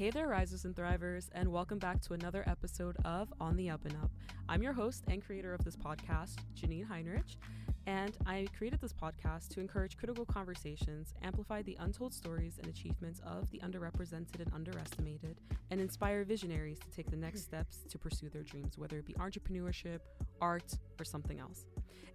Hey there, risers and thrivers, and welcome back to another episode of On the Up and Up. I'm your host and creator of this podcast, Janine Heinrich, and I created this podcast to encourage critical conversations, amplify the untold stories and achievements of the underrepresented and underestimated, and inspire visionaries to take the next steps to pursue their dreams, whether it be entrepreneurship, art, or something else.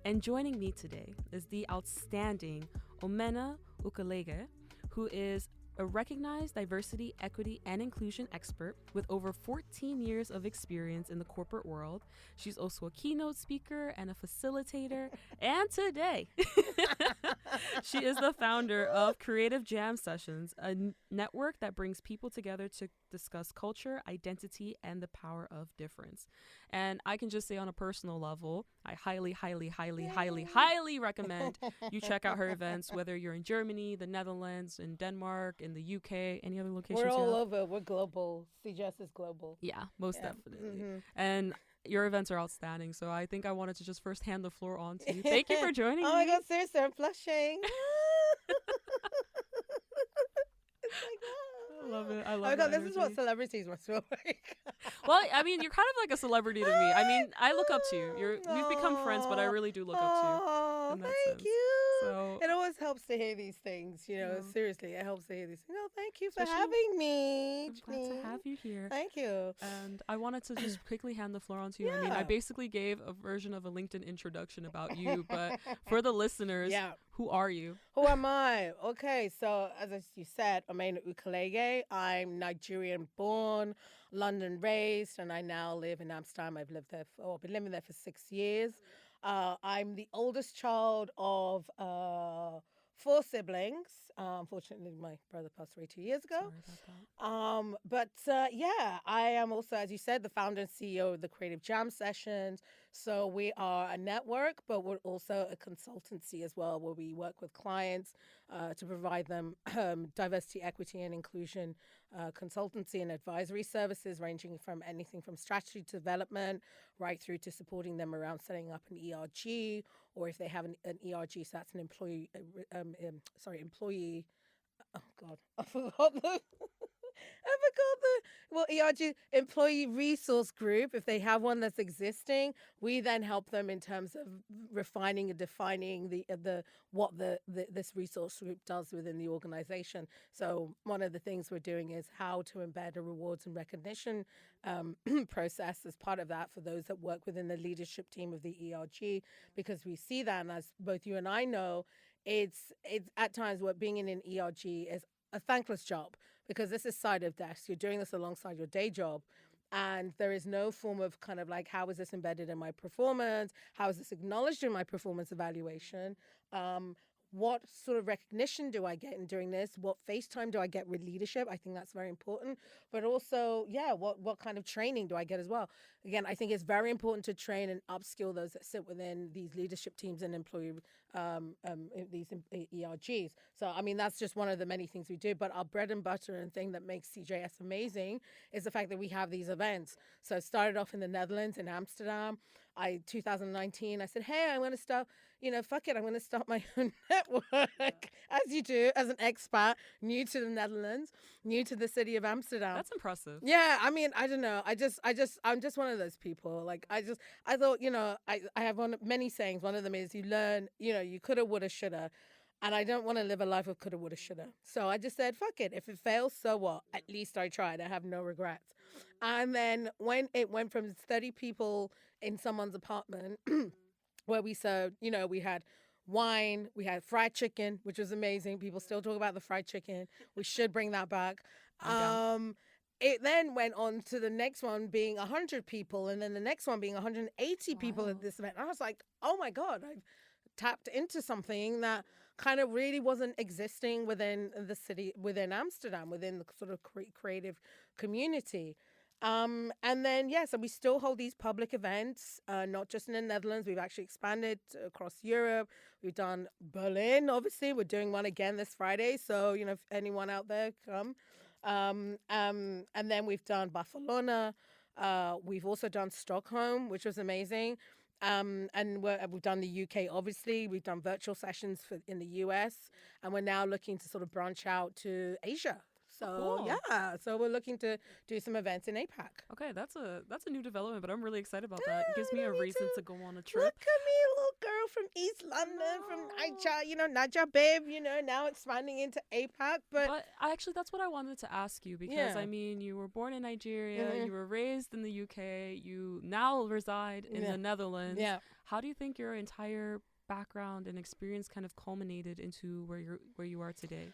And joining me today is the outstanding Omena Ukalege, who is a recognized diversity, equity, and inclusion expert with over 14 years of experience in the corporate world. She's also a keynote speaker and a facilitator. And today, she is the founder of Creative Jam Sessions, a network that brings people together to discuss culture, identity, and the power of difference. And I can just say on a personal level, I highly recommend you check out her events, whether you're in Germany, the Netherlands, in Denmark, in the UK, any other locations. We're all over. We're global. CJS is global. Yeah, most definitely. Mm-hmm. And your events are outstanding. So I think I wanted to just first hand the floor on to you. Thank you for joining me. Oh my God, seriously, I'm blushing. It's like, I love it. I love it. Oh my God, this is what celebrities must feel like. Well, I mean, you're kind of like a celebrity to me. I mean, I look up to you. We've become friends, but I really do look up to you. Oh, thank you. So, it always helps to hear these things, you know. Yeah. Seriously, it helps to hear these things. Oh, thank you for having me. I'm glad to have you here. Thank you. And I wanted to just quickly hand the floor on to you. Yeah. I mean, I basically gave a version of a LinkedIn introduction about you, but for the listeners, who are you? Who am I? Okay, so as you said, Omena Ukalege. I'm Nigerian born, London raised, and I now live in Amsterdam. I've been living there for 6 years. I'm the oldest child of 4 siblings. Unfortunately, my brother passed away 2 years ago. I am also, as you said, the founder and CEO of the Creative Jam Sessions. So we are a network, but we're also a consultancy as well, where we work with clients to provide them diversity, equity, and inclusion consultancy and advisory services, ranging from anything from strategy development right through to supporting them around setting up an ERG, or if they have an ERG, so that's an employee. Oh God, I forgot the. ERG, employee resource group. If they have one that's existing, we then help them in terms of refining and defining this resource group does within the organization. So one of the things we're doing is how to embed a rewards and recognition process as part of that for those that work within the leadership team of the ERG, because we see that, and as both you and I know, it's at times what being in an ERG is a thankless job, because this is side of desk. You're doing this alongside your day job. And there is no form of kind of like, how is this embedded in my performance? How is this acknowledged in my performance evaluation? What sort of recognition do I get in doing this? What face time do I get with leadership? I think that's very important. But also, what kind of training do I get as well? Again, I think it's very important to train and upskill those that sit within these leadership teams and employee these ERGs. So, I mean, that's just one of the many things we do. But our bread and butter and thing that makes CJS amazing is the fact that we have these events. So, it started off in the Netherlands, in Amsterdam. 2019, I said, hey, I'm going to start, fuck it, I'm going to start my own network, as you do, as an expat, new to the Netherlands, new to the city of Amsterdam. That's impressive. Yeah, I mean, I don't know. I'm just one of those people. Like, I thought, I have many sayings. One of them is you learn, you coulda, woulda, shoulda. And I don't want to live a life of coulda, woulda, shoulda. So I just said, fuck it. If it fails, so what? At least I tried. I have no regrets. And then when it went from 30 people in someone's apartment where we served, we had wine, we had fried chicken, which was amazing. People still talk about the fried chicken. We should bring that back. It then went on to the next one being 100 people, and then the next one being 180 people at this event. And I was like, oh my God, I've tapped into something that kind of really wasn't existing within the city, within Amsterdam, within the sort of creative community. And then, so we still hold these public events, not just in the Netherlands. We've actually expanded across Europe. We've done Berlin, obviously. We're doing one again this Friday. So, if anyone out there, come. And then we've done Barcelona. We've also done Stockholm, which was amazing. And we've done the UK, obviously. We've done virtual sessions in the US. And we're now looking to sort of branch out to Asia. So Cool. yeah, so we're looking to do some events in APAC. Okay, that's a new development, but I'm really excited about that. It gives me a Me reason too. to go on a Look trip. at me, little girl from East London, from Niger, Niger babe, now expanding into APAC. But actually, that's what I wanted to ask you because, Yeah. I mean, you were born in Nigeria, Mhm. you were raised in the UK, you now reside in the Netherlands. Yeah. How do you think your entire background and experience kind of culminated into where you are today?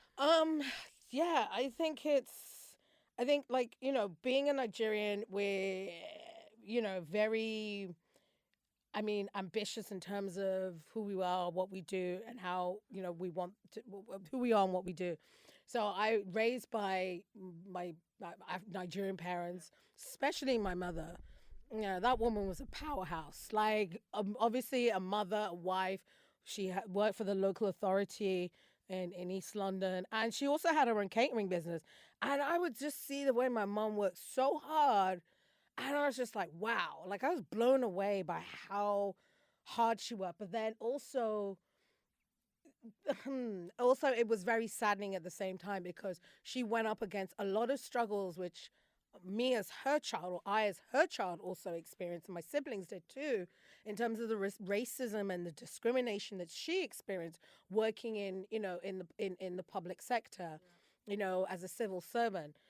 Yeah, I think like, being a Nigerian, we're, very, I mean, ambitious in terms of who we are, what we do, and how, we want to, who we are and what we do. So I raised by my Nigerian parents, especially my mother. Yeah, that woman was a powerhouse. Like, obviously, a mother, a wife. She worked for the local authority in East London, and she also had her own catering business. And I would just see the way my mom worked so hard, and I was just like, wow. Like, I was blown away by how hard she worked. But then also, it was very saddening at the same time because she went up against a lot of struggles, which me as her child, or I as her child, also experienced, and my siblings did too, in terms of the racism and the discrimination that she experienced working in the public sector, as a civil servant.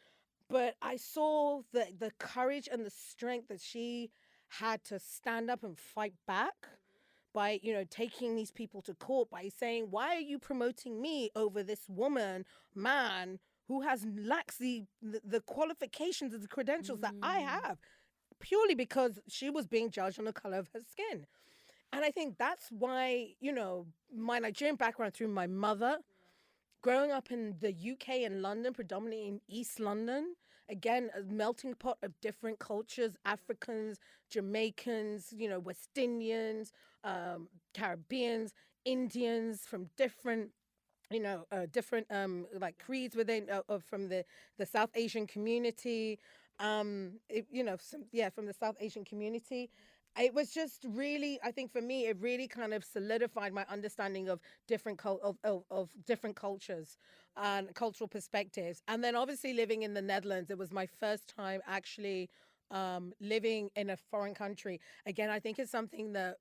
But I saw the courage and the strength that she had to stand up and fight back by, taking these people to court, by saying, why are you promoting me over this man who lacks the qualifications and the credentials that I have, purely because she was being judged on the color of her skin. And I think that's why, my Nigerian background through my mother, growing up in the UK and London, predominantly in East London, again, a melting pot of different cultures, Africans, Jamaicans, West Indians, Caribbeans, Indians from different like creeds within from the South Asian community, from the South Asian community. It was just really, I think for me, it really kind of solidified my understanding of different of different cultures and cultural perspectives. And then obviously living in the Netherlands, it was my first time actually living in a foreign country. Again, I think it's something that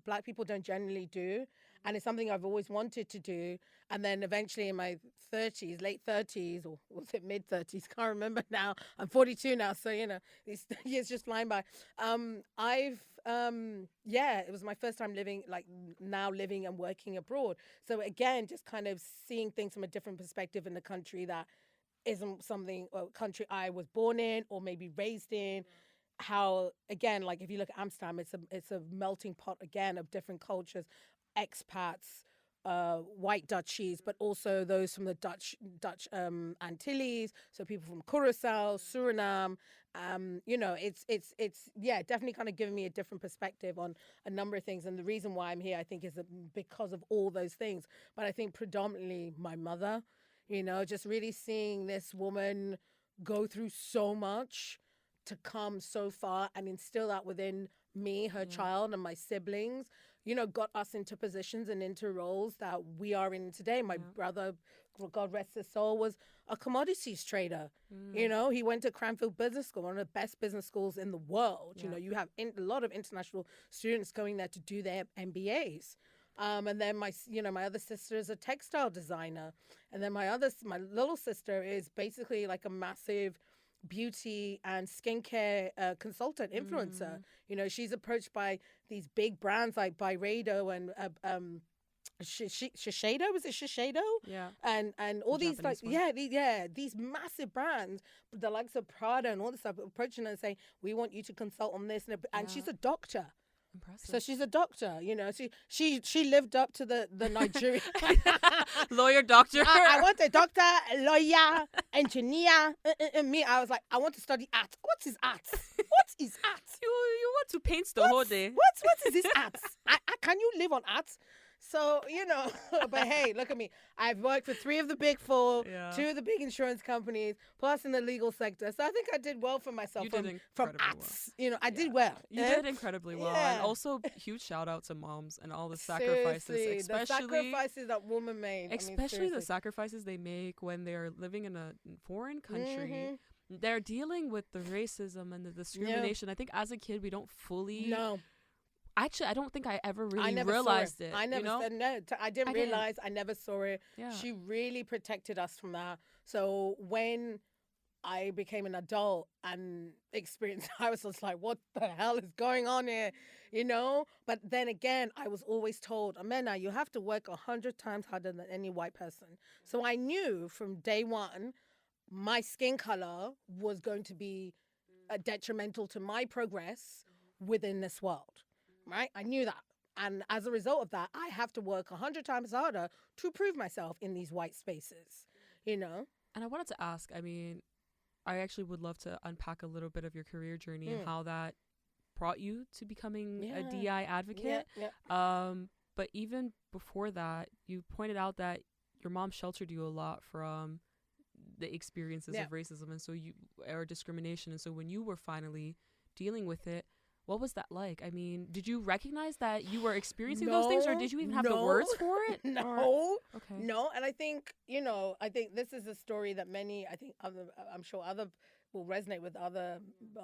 Black people don't generally do. And it's something I've always wanted to do. And then eventually in my 30s, late 30s, or was it mid 30s? Can't remember now. I'm 42 now. So, these years just flying by. It was my first time living and working abroad. So again, just kind of seeing things from a different perspective in the country that isn't country I was born in or maybe raised in. How, again, like if you look at Amsterdam, it's a melting pot again of different cultures, expats, white Dutchies, but also those from the Dutch Antilles, so people from Curacao, Suriname. It's definitely kind of giving me a different perspective on a number of things. And the reason why I'm here, I think, is because of all those things. But I think predominantly my mother, just really seeing this woman go through so much to come so far and instill that within me, her child, and my siblings, got us into positions and into roles that we are in today. My brother, God rest his soul, was a commodities trader. He went to Cranfield Business School, one of the best business schools in the world. You have a lot of international students going there to do their MBAs. And then my other sister is a textile designer. And then my little sister is basically like a massive beauty and skincare consultant, influencer. She's approached by these big brands like Byredo and Shiseido. Was it Shiseido? Yeah. And all The these these massive brands, the likes of Prada and all this stuff, approaching her and saying, we want you to consult on this. And she's a doctor. Impressive. So she's a doctor, she lived up to the Nigerian lawyer, doctor. I want a doctor, a lawyer, engineer. Me, I was like, I want to study art. What is art? What is art? You want to paint the whole day. What is this art? Can you live on art? So, but hey, look at me. I've worked for 3 of the big 4, Yeah. 2 of the big insurance companies, plus in the legal sector. So I think I did well for myself You from did from incredibly acts. well. I did well. You did incredibly well. And Yeah. also, huge shout out to moms and all the sacrifices, Seriously, the especially sacrifices that woman made. especially the seriously. sacrifices they make when they're living in a foreign country. Mhm. They're dealing with the racism and the discrimination. I think as a kid we don't fully. No, Actually, I don't think I ever I really never realized saw it. it. I never said no. I didn't I didn't. realize. I never saw it. Yeah. She really protected us from that. So when I became an adult and experienced, I was just like, what the hell is going on here? But then again, I was always told, Omena, you have to work 100 times harder than any white person. So I knew from day one, my skin color was going to be detrimental to my progress within this world, right? I knew that. And as a result of that, I have to work 100 times harder to prove myself in these white spaces, And I wanted to ask, I actually would love to unpack a little bit of your career journey and how that brought you to becoming a DEI advocate. But even before that, you pointed out that your mom sheltered you a lot from the experiences of racism or discrimination. And so when you were finally dealing with it, what was that like? Did you recognize that you were experiencing those things, or did you even have the words for it? No. Okay. No. And I think, I think this is a story that I'm sure other will resonate with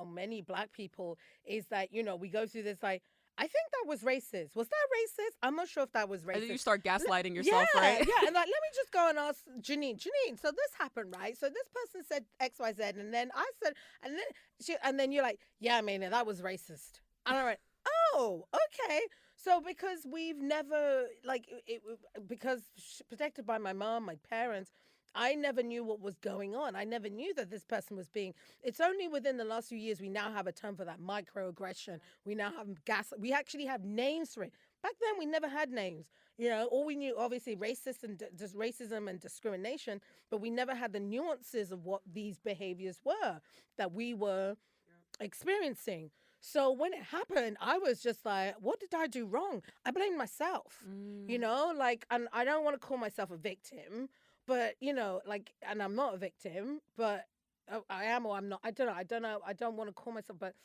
many Black people, is that, we go through this, like, I think that was racist. Was that racist? I'm not sure if that was racist. And then you start gaslighting yourself, right? Yeah, and like, let me just go and ask Janine. Janine, so this happened, right? So this person said X, Y, Z, and then I said, and then you're like, yeah, that was racist. And I went, oh, okay. So because we've never, because protected by my mom, my parents, I never knew what was going on. I never knew that this person was it's only within the last few years we now have a term for that, microaggression. We now have we actually have names for it. Back then we never had names. All we knew, obviously, racist and just racism and discrimination, but we never had the nuances of what these behaviors were that we were experiencing. So when it happened, I was just like, what did I do wrong? I blamed myself, and I don't want to call myself a victim. But, and I'm not a victim, but I am or I'm not. I don't know. I don't want to call myself, but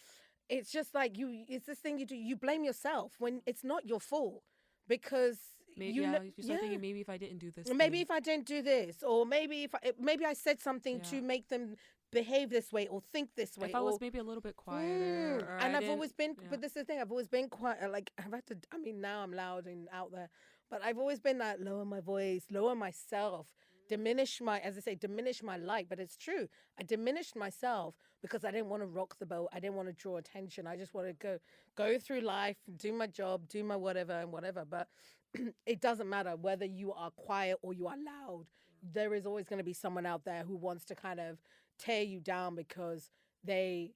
it's just like it's this thing you do. You blame yourself when it's not your fault because you start thinking, maybe if I didn't do this. Maybe if I didn't do this, or maybe maybe I said something to make them behave this way or think this way. If I was maybe a little bit quieter. And I've always been, but this is the thing, I've always been quiet. Like, I've had to, now I'm loud and out there, but I've always been that lower my voice, lower myself. Diminish my light. But it's true. I diminished myself because I didn't want to rock the boat. I didn't want to draw attention. I just wanted to go through life, do my job, do my whatever. But it doesn't matter whether you are quiet or you are loud. There is always going to be someone out there who wants to kind of tear you down because they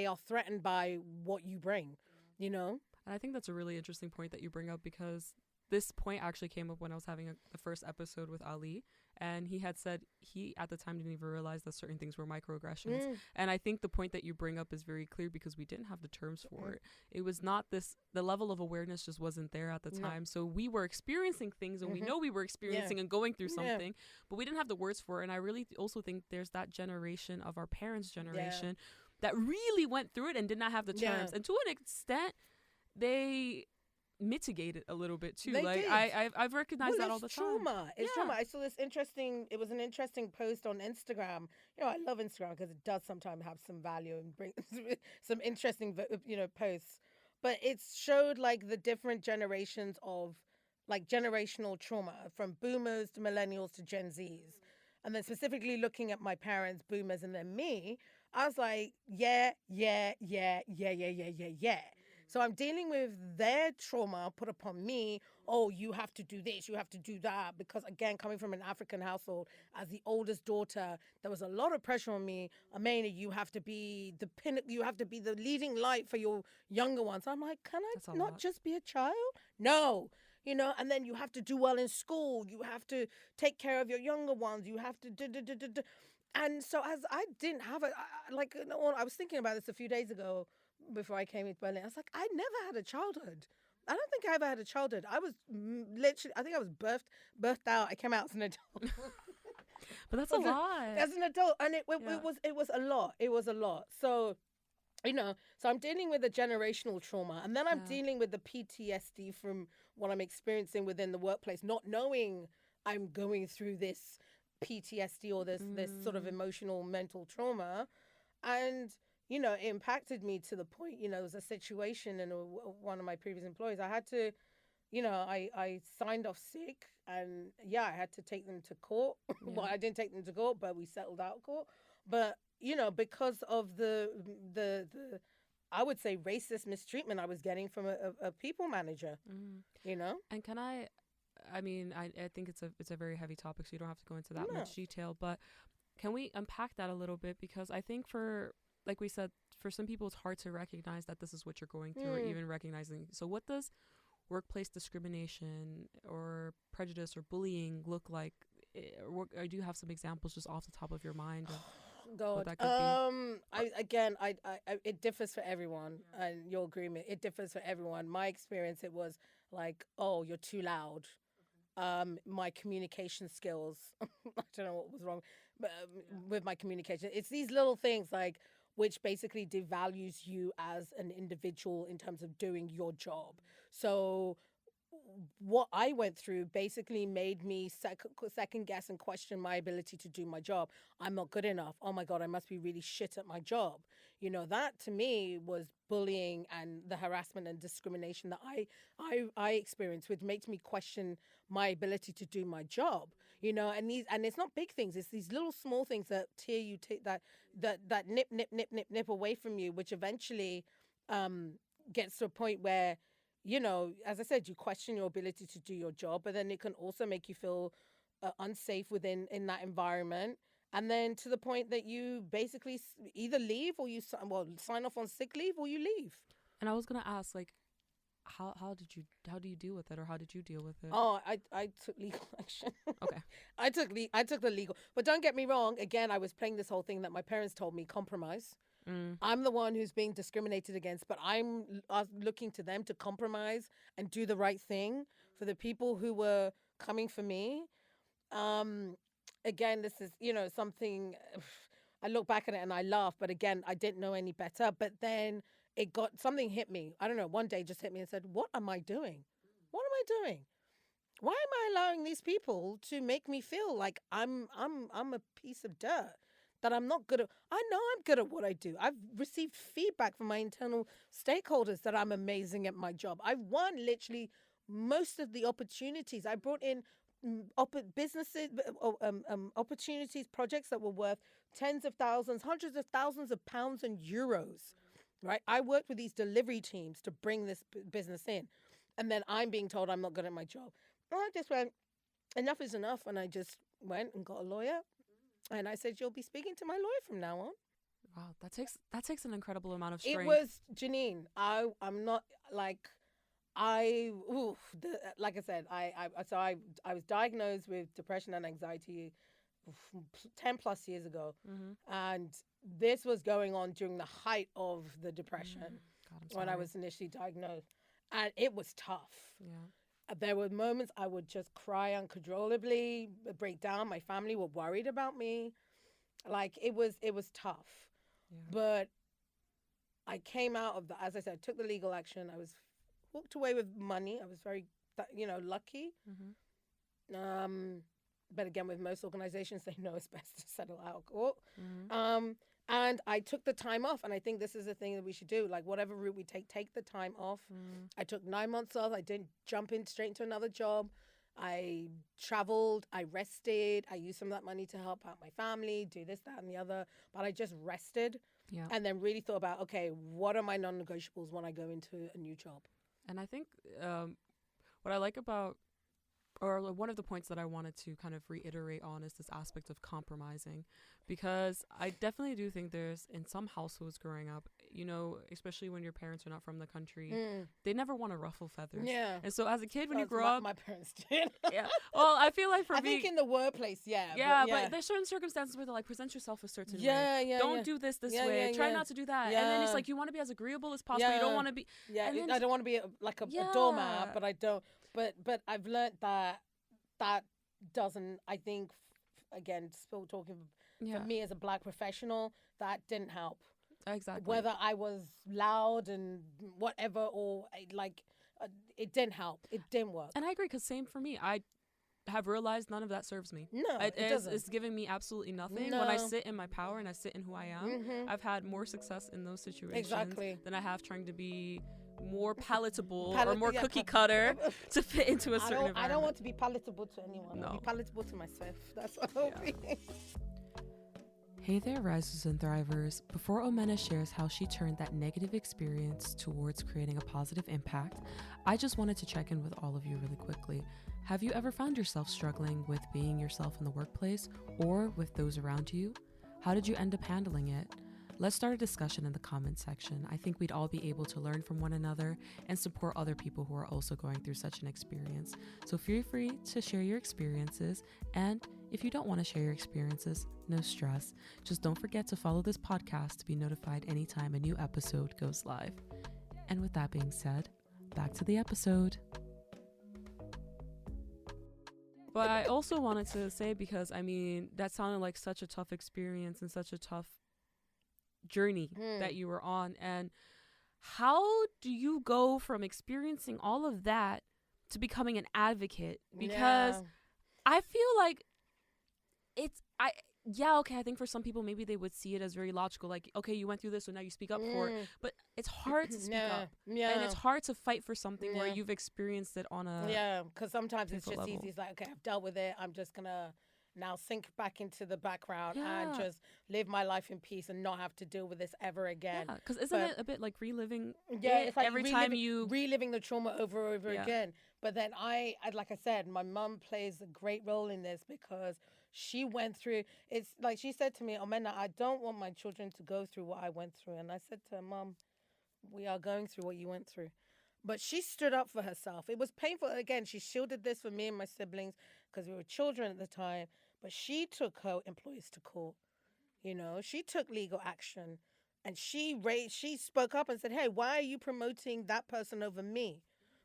are threatened by what you bring, And I think that's a really interesting point that you bring up, because this point actually came up when I was having the first episode with Ali, and he had said he at the time didn't even realize that certain things were microaggressions. And I think the point that you bring up is very clear because we didn't have the terms for it. It was not the level of awareness just wasn't there at the time. So we were experiencing things, and we know we were experiencing and going through something, but we didn't have the words for it. And I really also think there's that generation of our parents' generation that really went through it and did not have the terms. And to an extent, they mitigate it a little bit too. I've recognized that all the time. It's trauma. I saw this it was an interesting post on Instagram. I love Instagram because it does sometimes have some value and bring some interesting posts, but it showed like the different generations of like generational trauma from boomers to millennials to Gen Zs. And then specifically looking at my parents, boomers, and then me, I was like, yeah. So I'm dealing with their trauma put upon me. Oh, you have to do this, you have to do that. Because again, coming from an African household, as the oldest daughter, there was a lot of pressure on me. Omena, you have to be the pinnacle, you have to be the leading light for your younger ones. I'm like, can I not just be a child? No. And then you have to do well in school. You have to take care of your younger ones. You have to do. And so as I didn't have I was thinking about this a few days ago, before I came into Berlin. I was like, I never had a childhood. I don't think I ever had a childhood. I was literally, I think I was birthed out. I came out as an adult. But that's a lot. As an adult, and it Yeah. was a lot. It was a lot. So, so I'm dealing with the generational trauma, and then I'm Yeah. dealing with the PTSD from what I'm experiencing within the workplace, not knowing I'm going through this PTSD or this sort of emotional mental trauma, and it impacted me to the point. There was a situation in one of my previous employees. I had to, I signed off sick, and yeah, I had to take them to court. Well, Yeah. I didn't take them to court, but we settled out of court. But because of the I would say racist mistreatment I was getting from a people manager. And I mean, I think it's a very heavy topic, so you don't have to go into that No. much detail, but can we unpack that a little bit? Because I think like we said, for some people, it's hard to recognize that this is what you're going through, or even recognizing. So what does workplace discrimination or prejudice or bullying look like? Or do you have some examples just off the top of your mind of God. what that could I it differs for everyone, and you'll agree with me. It differs for everyone. My experience, it was like, oh, you're too loud. My communication skills. I don't know what was wrong, but with my communication, it's these little things like which basically devalues you as an individual in terms of doing your job. So what I went through basically made me second guess and question my ability to do my job. I'm not good enough. Oh my God, I must be really shit at my job. That to me was bullying and the harassment and discrimination that I experienced, which makes me question my ability to do my job. And it's not big things. It's these little small things that tear you, that nip away from you, which eventually gets to a point where as I said, you question your ability to do your job, but then it can also make you feel unsafe in that environment. And then to the point that you basically either leave or you sign off on sick leave or you leave. And I was gonna ask, like, how do you deal with it, or how did you deal with it? Oh, I took legal action. Okay. I took the legal, but don't get me wrong. Again, I was playing this whole thing that my parents told me: compromise. I'm the one who's being discriminated against, but I'm looking to them to compromise and do the right thing for the people who were coming for me. Again, this is, something I look back at it and I laugh, but again, I didn't know any better. But then something hit me. I don't know, one day just hit me and said, what am I doing? What am I doing? Why am I allowing these people to make me feel like I'm a piece of dirt? That I'm not good at. I know I'm good at what I do. I've received feedback from my internal stakeholders that I'm amazing at my job. I won literally most of the opportunities. I brought in businesses, opportunities, projects that were worth tens of thousands, hundreds of thousands of pounds and euros, right? I worked with these delivery teams to bring this business in. And then I'm being told I'm not good at my job. And I just went, enough is enough. And I just went and got a lawyer. And I said, you'll be speaking to my lawyer from now on. Wow, that takes an incredible amount of strength. It was, Janine, I'm not like, like I said, I was diagnosed with depression and anxiety 10 plus years ago. And this was going on during the height of the depression when I was initially diagnosed. And it was tough. Yeah. There were moments I would just cry uncontrollably, break down. My family were worried about me. Like it was tough. Yeah. But I came out of as I said, took the legal action. I was walked away with money. I was very, lucky. But again, with most organizations, they know it's best to settle out of court. And I took the time off. And I think this is the thing that we should do. Like whatever route we take the time off. I took 9 months off. I didn't jump in straight into another job. I traveled. I rested. I used some of that money to help out my family, do this, that, and the other. But I just rested. Yeah. And then really thought about, okay, what are my non-negotiables when I go into a new job? And I think what I like about, or one of the points that I wanted to kind of reiterate on is this aspect of compromising, because I definitely do think there's, in some households growing up, you know, especially when your parents are not from the country, Mm. they never want to ruffle feathers. Yeah. And so as a kid, when you That's grow what up, my parents did. yeah. Well, I feel like for I me, think in the workplace, yeah. yeah, but there's certain circumstances where they're like, present yourself a certain way. yeah, yeah, Don't yeah. do this Yeah, way. yeah, Try yeah. not to do that. And then it's Yeah. like you want to be as agreeable as possible. You don't Yeah. want to be. Yeah, And then I don't want to be like a doormat, Yeah. but I don't. But I've learned that doesn't. I think again, still talking Yeah, for me as a black professional, that didn't help. exactly. Whether I was loud and whatever, or it didn't help. It didn't work. And I agree, because same for me. I have realized none of that serves me. No, it doesn't. It's giving me absolutely nothing. No. When I sit in my power and I sit in who I am, Mhm. I've had more success in those situations Exactly. than I have trying to be more palatable Pal- or more yeah, cookie pal- cutter to fit into a certain environment. I don't want to be palatable to anyone. I'll No. be palatable to myself. That's what I'll Yeah. be. Hey there, risers and thrivers. Before Omena shares how she turned that negative experience towards creating a positive impact, I just wanted to check in with all of you really quickly. Have you ever found yourself struggling with being yourself in the workplace or with those around you? How did you end up handling it? Let's start a discussion in the comments section. I think we'd all be able to learn from one another and support other people who are also going through such an experience. So feel free to share your experiences, and if you don't want to share your experiences, no stress. Just don't forget to follow this podcast to be notified anytime a new episode goes live. And with that being said, back to the episode. But I also wanted to say, because I mean, that sounded like such a tough experience and such a tough journey that you were on. And how do you go from experiencing all of that to becoming an advocate? Because Yeah. I feel like I think for some people maybe they would see it as very logical, like, okay, you went through this, so now you speak up for it. But it's hard to speak up, Yeah. and it's hard to fight for something where Yeah. you've experienced it on a Yeah, because sometimes it's just painful easy. level. It's like, okay, I've dealt with it. I'm just gonna now sink back into the background and Yeah. just live my life in peace and not have to deal with this ever again. Yeah, because isn't But- it a bit like reliving Yeah, it it's like every time you reliving the trauma over and over Yeah. again. But then I like I said, my mum plays a great role in this because she went through. It's like she said to me, "Omena, I don't want my children to go through what I went through." And I said to her, "Mum, we are going through what you went through." But she stood up for herself. It was painful. Again, she shielded this for me and my siblings because we were children at the time. But she took her employees to court. You know, she took legal action, and she spoke up and said, "Hey, why are you promoting that person over me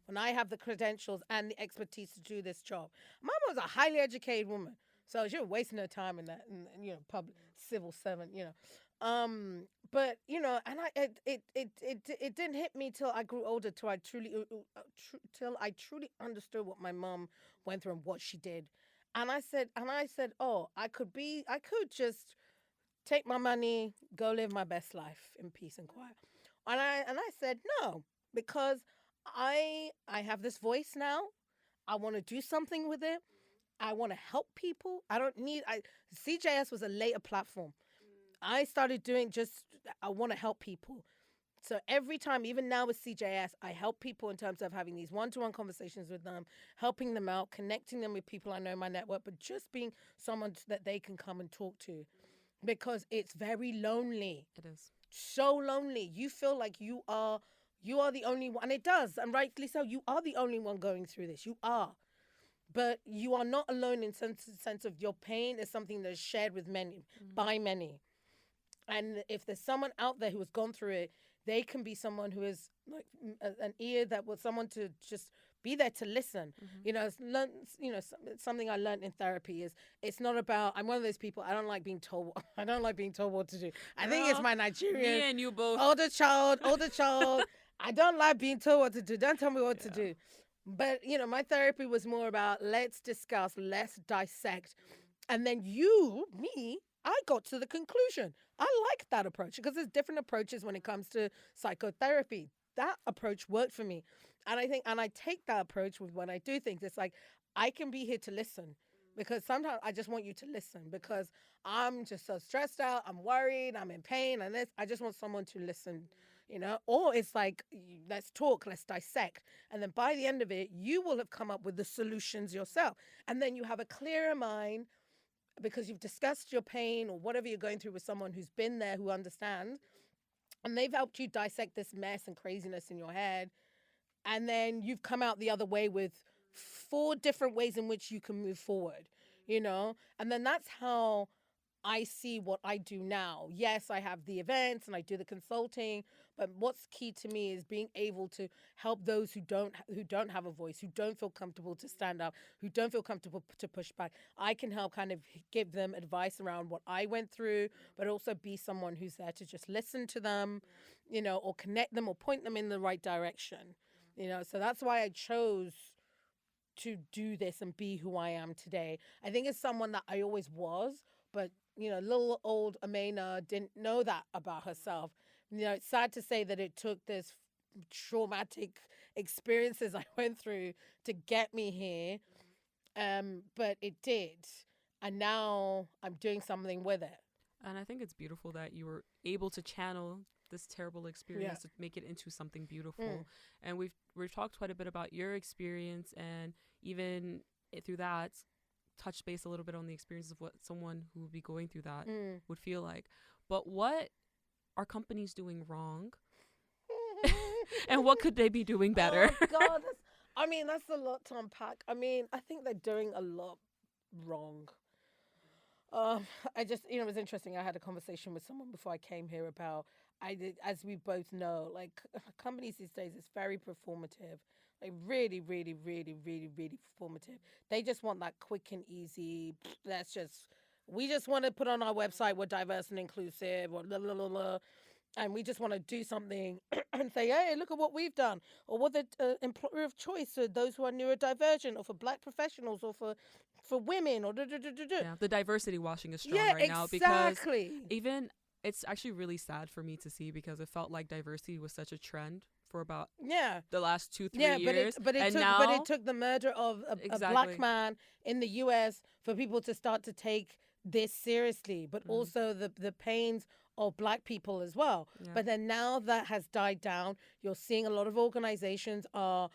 when I have the credentials and the expertise to do this job?" Mama was a highly educated woman, so she was wasting her time in that, and public civil servant, But and it didn't hit me till I grew older, till I truly understood what my mom went through and what she did. And I said, oh, I could just take my money, go live my best life in peace and quiet. And I said, no, because I have this voice now. I want to do something with it. I want to help people. CJS was a later platform. I started doing I want to help people. So every time, even now with CJS, I help people in terms of having these one-to-one conversations with them, helping them out, connecting them with people I know in my network, but just being someone that they can come and talk to, because it's very lonely. it is. So lonely. You feel like you are the only one, and it does, and rightly so. You are the only one going through this. You are. But you are not alone in sense of your pain is something that is shared with many, by many. And if there's someone out there who has gone through it, they can be someone who is like an ear that was someone to just be there to listen. Something I learned in therapy is it's not about. I'm one of those people. I don't like being told. I don't like being told what to do. I think it's my Nigerian. Me and you both. Older child. I don't like being told what to do. Don't tell me what to do. But my therapy was more about let's discuss, let's dissect, and then I got to the conclusion. I like that approach because there's different approaches when it comes to psychotherapy. That approach worked for me. And I take that approach with when I do things. It's like, I can be here to listen, because sometimes I just want you to listen because I'm just so stressed out. I'm worried. I'm in pain. And I just want someone to listen, or it's like, let's talk, let's dissect. And then by the end of it, you will have come up with the solutions yourself. And then you have a clearer mind, because you've discussed your pain or whatever you're going through with someone who's been there, who understands. and they've helped you dissect this mess and craziness in your head, and then you've come out the other way with 4 different ways in which you can move forward, and then that's how I see what I do now. Yes, I have the events and I do the consulting, but what's key to me is being able to help those who don't have a voice, who don't feel comfortable to stand up, who don't feel comfortable to push back. I can help kind of give them advice around what I went through, but also be someone who's there to just listen to them, or connect them or point them in the right direction. So that's why I chose to do this and be who I am today. I think it's someone that I always was, but little old Omena didn't know that about herself. It's sad to say that it took this traumatic experiences I went through to get me here, but it did, and now I'm doing something with it. And I think it's beautiful that you were able to channel this terrible experience to make it into something beautiful. And we've talked quite a bit about your experience, and even through that, touch base a little bit on the experience of what someone who would be going through that would feel like. But what are companies doing wrong? And what could they be doing better? Oh, God. That's a lot to unpack. I think they're doing a lot wrong. It was interesting. I had a conversation with someone before I came here about, as we both know, like companies these days is very performative. Like really, really, really, really, really performative. They just want that quick and easy. We just want to put on our website we're diverse and inclusive, or blah, blah, blah, blah, and we just want to do something and say, hey, look at what we've done, or what the employer of choice for those who are neurodivergent, or for Black professionals, or for women, or Yeah, the diversity washing is strong now, because even it's actually really sad for me to see, because it felt like diversity was such a trend for about the last 2-3 years. But it took the murder of a Black man in the US for people to start to take this seriously, but also the pains of Black people as well. But then now that has died down, you're seeing a lot of organizations are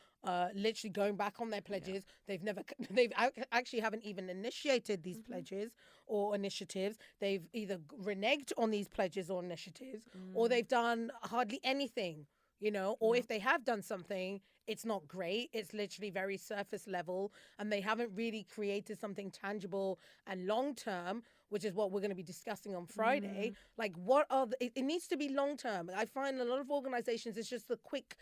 literally going back on their pledges. They've actually haven't even initiated these pledges or initiatives. They've either reneged on these pledges or initiatives, or they've done hardly anything. Or if they have done something, it's not great. It's literally very surface level, and they haven't really created something tangible and long term, which is what we're going to be discussing on Friday. Like, it needs to be long term. I find a lot of organizations, it's just the quick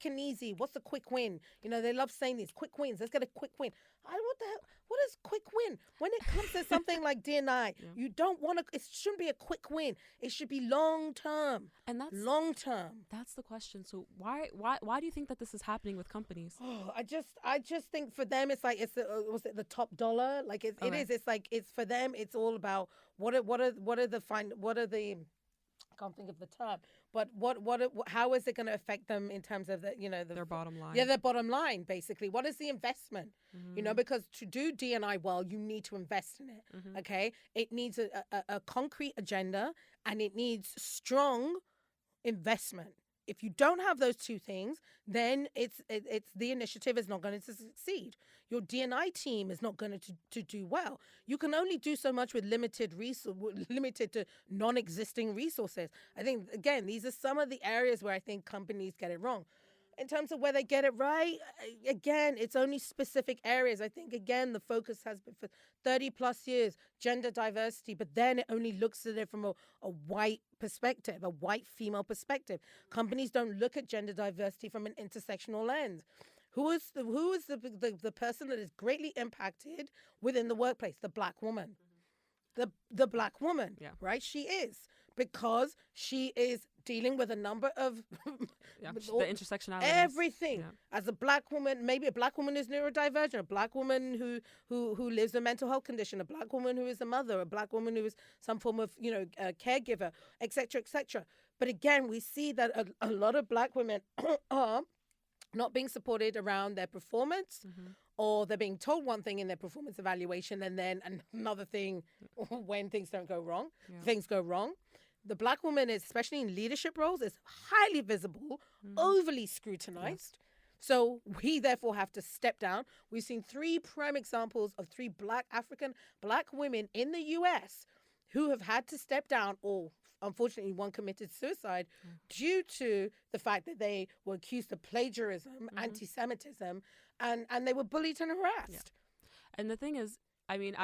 and easy. What's the quick win? They love saying these quick wins. Let's get a quick win. What the hell? What is quick win? When it comes to something like D&I, you don't want to, it shouldn't be a quick win. It should be long term. And that's long term. That's the question. So why do you think that this is happening with companies? Oh, I just think for them it's like was it the top dollar? Like it is. It's like it's for them. It's all about what are the I can't think of the term, but how is it going to affect them in terms of their bottom line? Yeah, their bottom line, basically. What is the investment? Because to do D&I well, you need to invest in it. Okay, it needs a concrete agenda, and it needs strong investment. If you don't have those two things, then it's the initiative is not going to succeed. Your D&I team is not going to do well. You can only do so much with limited to non-existing resources. I think, again, these are some of the areas where I think companies get it wrong. In terms of where they get it right, again, it's only specific areas. I think, again, the focus has been for 30 plus years, gender diversity, but then it only looks at it from a white perspective, a white female perspective. Companies don't look at gender diversity from an intersectional lens. Who is the person that is greatly impacted within the workplace? The Black woman. The Black woman, right? She is, because she is dealing with a number of the intersectionality, everything. As a Black woman, maybe a Black woman is neurodivergent, a Black woman who lives a mental health condition, a Black woman who is a mother, a Black woman who is some form of a caregiver, etc., etc. But again, we see that a lot of Black women are not being supported around their performance, or they're being told one thing in their performance evaluation and then another thing when things don't go wrong. Things go wrong. The Black woman, especially in leadership roles, is highly visible, overly scrutinized. So we therefore have to step down. We've seen 3 prime examples of 3 Black women in the US who have had to step down, or unfortunately, one committed suicide due to the fact that they were accused of plagiarism, anti-Semitism, and they were bullied and harassed. Yeah. And the thing is, I mean,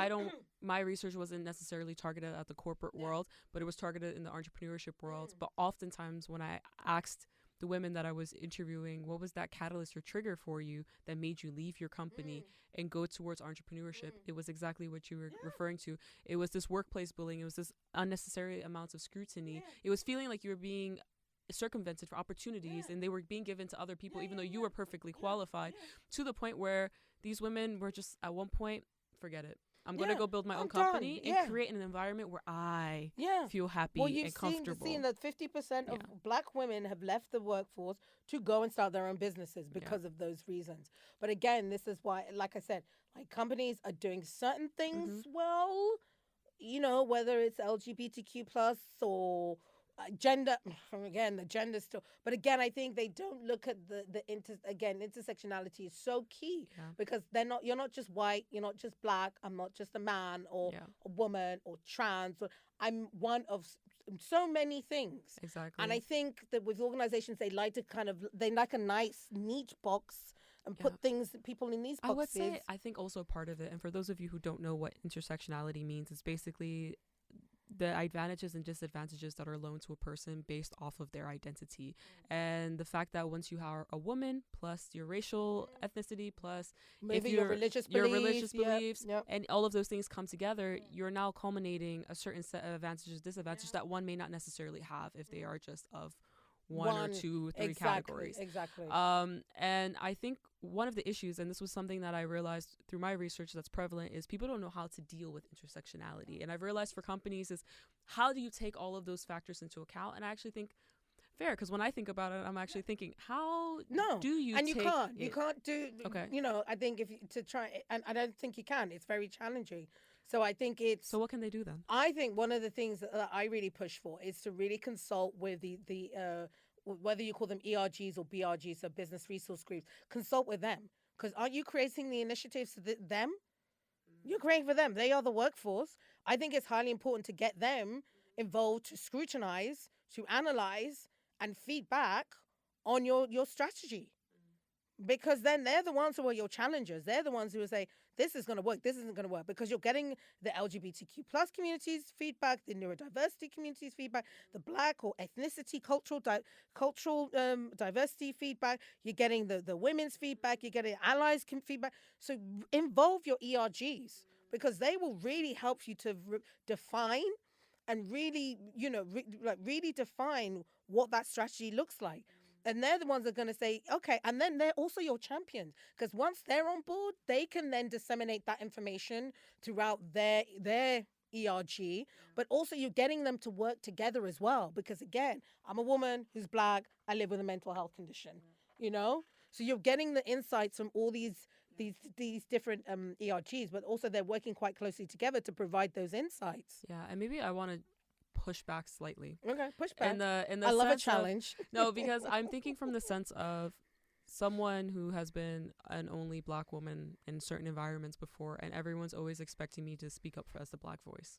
my research wasn't necessarily targeted at the corporate world, but it was targeted in the entrepreneurship world. But oftentimes when I asked the women that I was interviewing, what was that catalyst or trigger for you that made you leave your company and go towards entrepreneurship? It was exactly what you were referring to. It was this workplace bullying. It was this unnecessary amounts of scrutiny. It was feeling like you were being circumvented for opportunities and they were being given to other people, even though you were perfectly qualified, to the point where these women were just at one point, forget it. I'm going to go build my own company and create an environment where I feel happy and comfortable. Well, you've seen that 50% of black women have left the workforce to go and start their own businesses because of those reasons. But again, this is why, like I said, like companies are doing certain things well, you know, whether it's LGBTQ plus or gender, again, the gender still. But again, I think they don't look at intersectionality is so key because you're not just white, you're not just black, I'm not just a man or a woman or trans. I'm one of so many things. Exactly. And I think that with organizations, they like a nice niche box and put people in these boxes. I would say, I think also part of it, and for those of you who don't know what intersectionality means, it's basically the advantages and disadvantages that are loaned to a person based off of their identity. And the fact that once you are a woman plus your racial ethnicity plus maybe your religious beliefs and all of those things come together, you're now culminating a certain set of advantages, disadvantages that one may not necessarily have if they are just of one or two, three categories. Exactly. And I think one of the issues, and this was something that I realized through my research that's prevalent, is people don't know how to deal with intersectionality. And I've realized for companies is how do you take all of those factors into account? And I actually think fair, because when I think about it, I'm actually thinking, how do you and take you can't do, you know, I think to try, and I don't think you can, it's very challenging. So I think So what can they do then? I think one of the things that I really push for is to really consult with the whether you call them ERGs or BRGs, so business resource groups, consult with them. Because aren't you creating the initiatives for them? You're creating for them. They are the workforce. I think it's highly important to get them involved, to scrutinize, to analyze, and feedback on your strategy. Because then they're the ones who are your challengers. They're the ones who will say, this is going to work, this isn't going to work. Because you're getting the LGBTQ plus community's feedback, the neurodiversity community's feedback, the black or ethnicity, cultural diversity feedback. You're getting the women's feedback. You're getting allies feedback. So involve your ERGs because they will really help you to define and really, you know, really define what that strategy looks like. And they're the ones that are going to say, okay, and then they're also your champions. Because once they're on board, they can then disseminate that information throughout their ERG. But also you're getting them to work together as well. Because again, I'm a woman who's black. I live with a mental health condition, you know? So you're getting the insights from all these different ERGs, but also they're working quite closely together to provide those insights. Yeah, and maybe I want to push back slightly. Okay, push back. In the I love a challenge. No, because I'm thinking from the sense of someone who has been an only black woman in certain environments before, and everyone's always expecting me to speak up as the black voice.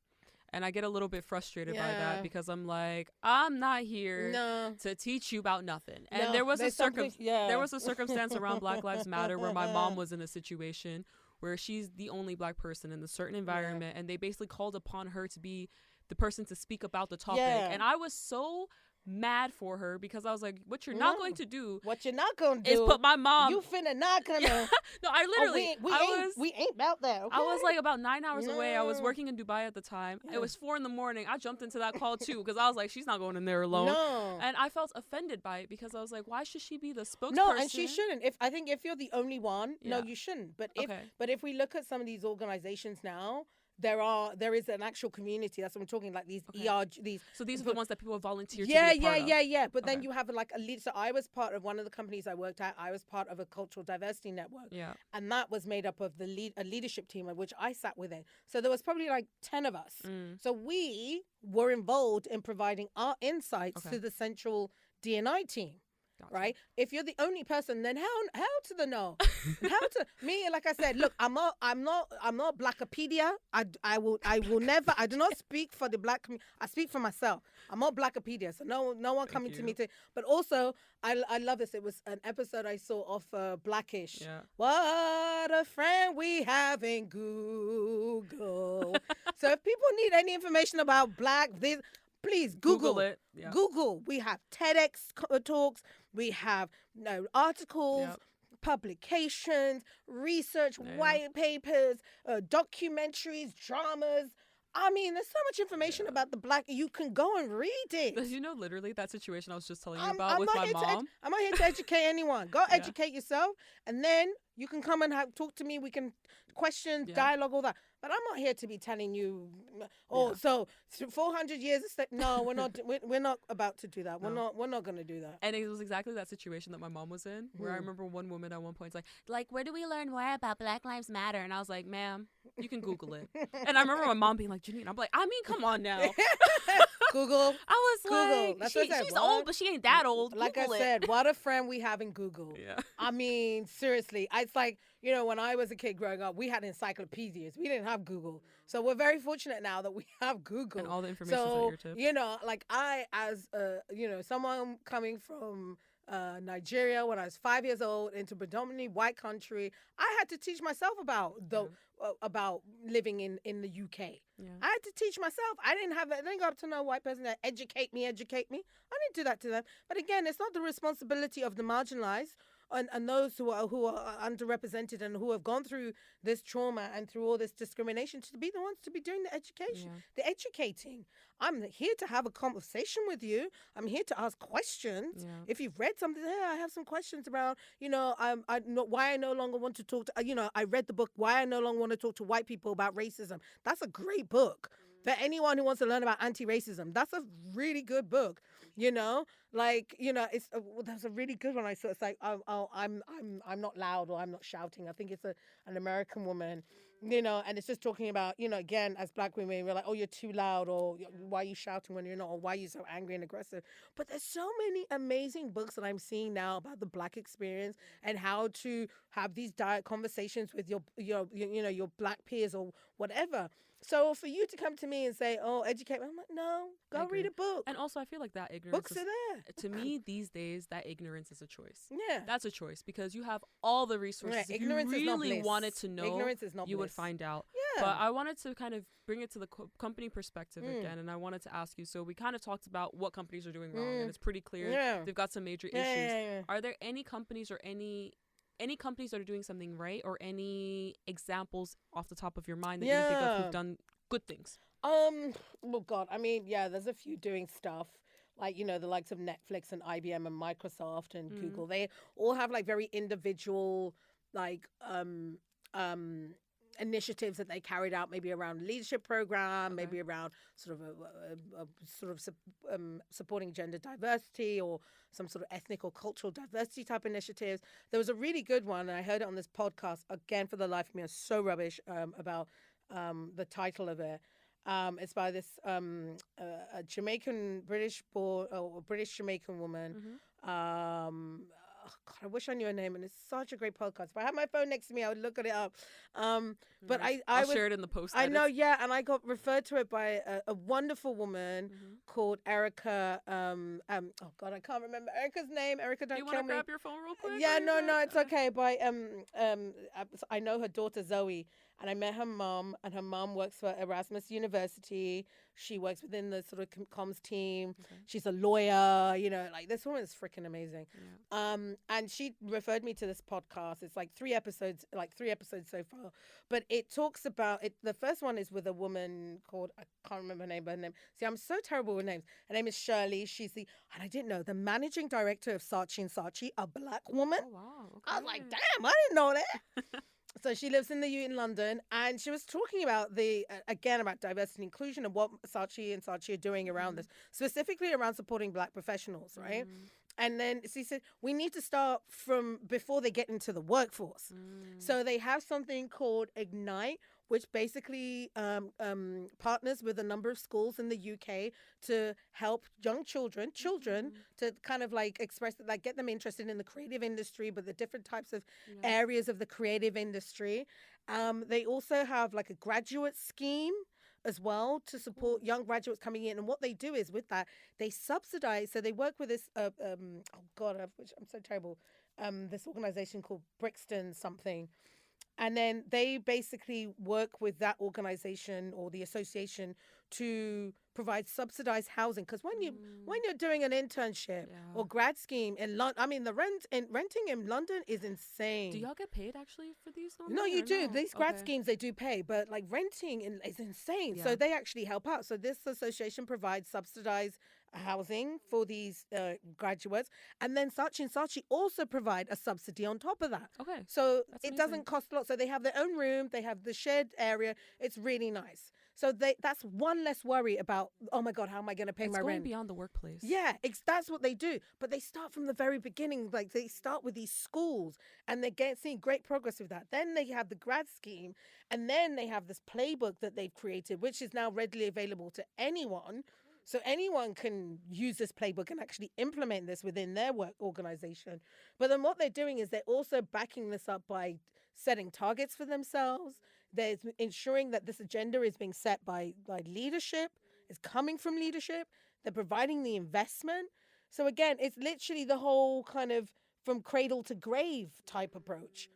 And I get a little bit frustrated by that because I'm like, I'm not here to teach you about nothing. And there was a circumstance around Black Lives Matter where my mom was in a situation where she's the only black person in a certain environment, and they basically called upon her to be the person to speak about the topic. And I was so mad for her because I was like, what you're not going to do is put my mom, you finna not gonna no, I literally we ain't about that, okay? I was like about 9 hours away. I was working in Dubai at the time. It was 4 a.m. I jumped into that call too because I was like, she's not going in there alone. And I felt offended by it because I was like, why should she be the spokesperson? No, and she shouldn't. I think if you're the only one, no, you shouldn't. But if we look at some of these organizations now, there is an actual community. That's what I'm talking, like these ERG. So these are the ones that people volunteer to be a part of. Yeah. But then you have like a lead. So I was part of one of the companies I worked at. I was part of a cultural diversity network. Yeah. And that was made up of a leadership team, of which I sat within. So there was probably like 10 of us. So we were involved in providing our insights to the central D&I team. Gotcha. right? If you're the only person, then how to the no? How to me? Like I said, look, I'm not Blackopedia. I will never. I do not speak for the black community. I speak for myself. I'm not Blackopedia, so no one Thank coming to you. me to. But also, I love this. It was an episode I saw of Blackish. Yeah. What a friend we have in Google. So if people need any information about please Google it. Yeah. Google. We have TEDx talks. We have articles, Yep. publications, research, Yeah. white papers, documentaries, dramas. I mean, there's so much information about the black. You can go and read it. Because literally that situation I was just telling you about with not my here mom. I'm not here to educate anyone. Go Yeah. educate yourself, and then you can come and talk to me. We can questions, Yeah. dialogue, all that. But I'm not here to be telling you, Yeah. so 400 years. No, we're not. We're not about to do that. No. We're not going to do that. And it was exactly that situation that my mom was in, where I remember one woman at one point was like, where do we learn more about Black Lives Matter? And I was like, ma'am, you can Google it. And I remember my mom being like, Janine, I'm like, I mean, come on now. Google. I was Google. like, That's what I said. she's old, but she ain't that old. Like Google I it. said, what a friend we have in Google. Yeah. I mean, seriously, it's like, when I was a kid growing up, we had encyclopedias. We didn't have Google. So we're very fortunate now that we have Google. And all the information's at So, your tips. like I, as, someone coming from Nigeria when I was 5 years old into predominantly white country, I had to teach myself about living in the UK. Yeah. I had to teach myself. I didn't go up to no white person that educate me. I didn't do that to them. But again, it's not the responsibility of the marginalized and those who are underrepresented and who have gone through this trauma and through all this discrimination to be the ones to be doing the education, the educating. I'm here to have a conversation with you. I'm here to ask questions. Yeah. If you've read something, hey, I have some questions about, why I no longer want to talk to, I read the book, Why I No Longer Want to Talk to White People About Racism. That's a great book. For anyone who wants to learn about anti-racism, that's a really good book. It's that's a really good one. It's like I'm not loud or I'm not shouting. I think it's an American woman, and it's just talking about, again, as Black women, we're like, oh, you're too loud, or why are you shouting when you're not, or why are you so angry and aggressive? But there's so many amazing books that I'm seeing now about the Black experience and how to have these direct conversations with your Black peers or whatever. So for you to come to me and say, oh, educate me, I'm like, no, go read a book. And also, I feel like that ignorance Books are there. To me, these days, that ignorance is a choice. Yeah. That's a choice because you have all the resources. Yeah, If ignorance you is not really bliss. wanted to know, Ignorance is not you would bliss. find out. Yeah. But I wanted to kind of bring it to the company perspective again, and I wanted to ask you, so we kind of talked about what companies are doing wrong, and it's pretty clear they've got some major issues. Yeah. Are there any companies or any companies that are doing something right, or any examples off the top of your mind that you think of who've done good things? Well, God, I mean, there's a few doing stuff. Like, the likes of Netflix and IBM and Microsoft and Google. They all have like very individual, like, initiatives that they carried out, maybe around leadership program, maybe around sort of supporting gender diversity or some sort of ethnic or cultural diversity type initiatives. There was a really good one, and I heard it on this podcast, again, for the life of me, it's so rubbish, about the title of it. It's by this a Jamaican British Jamaican woman. God, I wish I knew her name, and it's such a great podcast. If I had my phone next to me, I would look at it up. But I'll share it in the post. I know, and I got referred to it by a wonderful woman called Erica. Oh God, I can't remember Erica's name. Erica, don't kill me. You want to grab your phone real quick? Yeah, no, it's okay. By I know her daughter Zoe. And I met her mom, and her mom works for Erasmus University. She works within the sort of comms team. Okay. She's a lawyer, like this woman is freaking amazing. Yeah. And she referred me to this podcast. It's like three episodes so far. But it talks about it. The first one is with a woman called, I can't remember her name, but her name. See, I'm so terrible with names. Her name is Shirley. She's and I didn't know, the managing director of Saatchi & Saatchi, a Black woman. Oh, wow. Okay. I was like, damn, I didn't know that. So she lives in London, and she was talking about about diversity and inclusion and what Saatchi & Saatchi are doing around this, specifically around supporting Black professionals, right? And then she said, we need to start from before they get into the workforce. So they have something called Ignite, which basically partners with a number of schools in the UK to help young children to kind of like express, like get them interested in the creative industry, but the different types of areas of the creative industry. They also have like a graduate scheme as well to support young graduates coming in. And what they do is with that, they subsidize. So they work with this, oh God, I'm so terrible. This organization called Brixton something. And then they basically work with that organization or the association to provide subsidized housing. Because when you're doing an internship or grad scheme in London, I mean, the renting in London is insane. Do y'all get paid actually for these? No, you do. These grad schemes, they do pay, but like renting is insane. So they actually help out. So this association provides subsidized housing for these graduates, and then Saatchi also provide a subsidy on top of that. Okay. So it doesn't cost a lot. So they have their own room, they have the shared area. It's really nice. So that's one less worry about, oh my God, how am I going to pay my rent? It's going beyond the workplace. Yeah, that's what they do. But they start from the very beginning. Like they start with these schools, and they're seeing great progress with that. Then they have the grad scheme, and then they have this playbook that they've created, which is now readily available to anyone. So anyone can use this playbook and actually implement this within their work organization. But then what they're doing is they're also backing this up by setting targets for themselves. They're ensuring that this agenda is being set by leadership, is coming from leadership. They're providing the investment. So again, it's literally the whole kind of from cradle to grave type approach.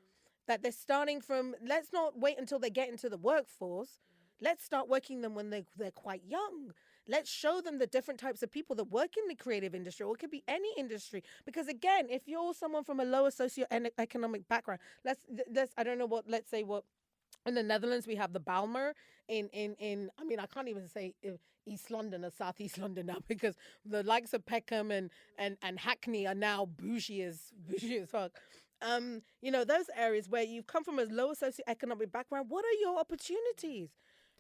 That they're starting from, let's not wait until they get into the workforce. Let's start working them when they're quite young. Let's show them the different types of people that work in the creative industry, or it could be any industry. Because again, if you're someone from a lower socioeconomic background, let's I don't know what, let's say what, in the Netherlands we have the Bijlmer in I mean, I can't even say East London or Southeast London now, because the likes of Peckham and Hackney are now bougie as fuck. Those areas where you've come from a lower socioeconomic background, what are your opportunities?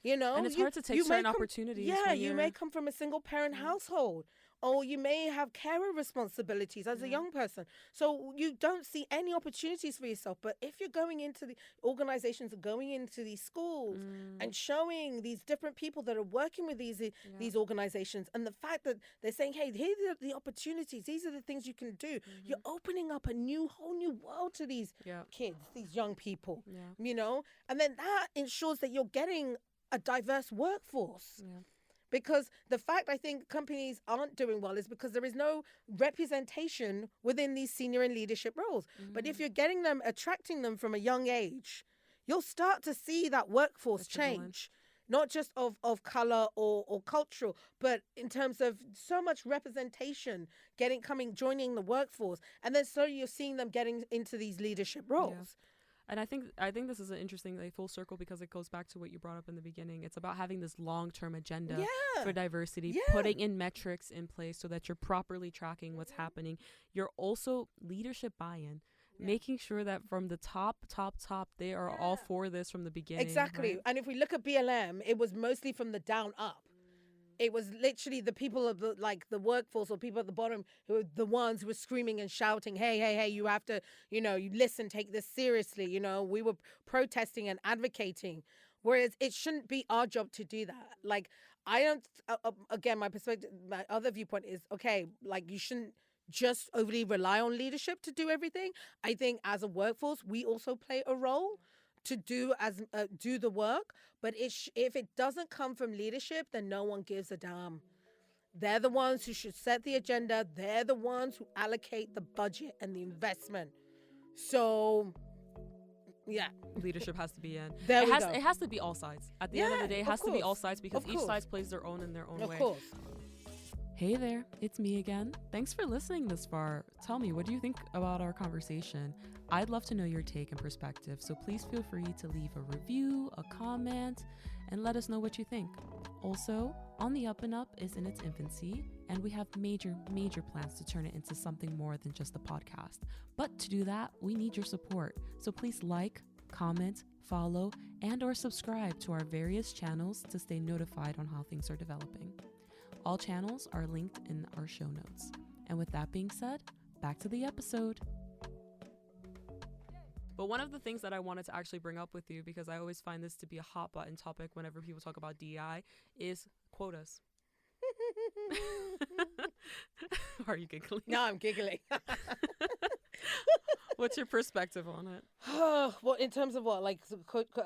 And it's hard to take certain opportunities. Yeah, you may come from a single parent household, or you may have carer responsibilities as a young person. So you don't see any opportunities for yourself. But if you're going into the organizations, going into these schools and showing these different people that are working with these organizations, and the fact that they're saying, hey, here are the opportunities, these are the things you can do. You're opening up a whole new world to these kids, these young people, and then that ensures that you're getting a diverse workforce. Because the fact I think companies aren't doing well is because there is no representation within these senior and leadership roles. But if you're attracting them from a young age, you'll start to see that workforce change. Not just of color or cultural, but in terms of so much representation joining the workforce. And then so you're seeing them getting into these leadership roles. And I think this is an interesting full circle, because it goes back to what you brought up in the beginning. It's about having this long-term agenda for diversity, putting in metrics in place so that you're properly tracking what's happening. You're also leadership buy-in, making sure that from the top, they are all for this from the beginning. Exactly. Right? And if we look at BLM, it was mostly from the down up. It was literally the people of the workforce or people at the bottom who were the ones who were screaming and shouting, hey, you have to, you listen, take this seriously. We were protesting and advocating, whereas it shouldn't be our job to do that. Like, I don't, again, my perspective, my other viewpoint is, okay, like you shouldn't just overly rely on leadership to do everything. I think as a workforce, we also play a role to do the work, but if it doesn't come from leadership, then no one gives a damn. They're the ones who should set the agenda. They're the ones who allocate the budget and the investment. So, yeah, leadership has to be in. It has to be all sides. At the end of the day, it has to be all sides, because each side plays their own in their own way. Of course. Hey there, it's me again. Thanks for listening this far. Tell me, what do you think about our conversation? I'd love to know your take and perspective, so please feel free to leave a review, a comment, and let us know what you think. Also, On the Up and Up is in its infancy, and we have major plans to turn it into something more than just a podcast. But to do that, we need your support. So please like, comment, follow, and or subscribe to our various channels to stay notified on how things are developing. All channels are linked in our show notes. And with that being said, back to the episode. But one of the things that I wanted to actually bring up with you, because I always find this to be a hot button topic whenever people talk about DEI, is quotas. Are you giggling? No, I'm giggling. What's your perspective on it? What, in terms of what, like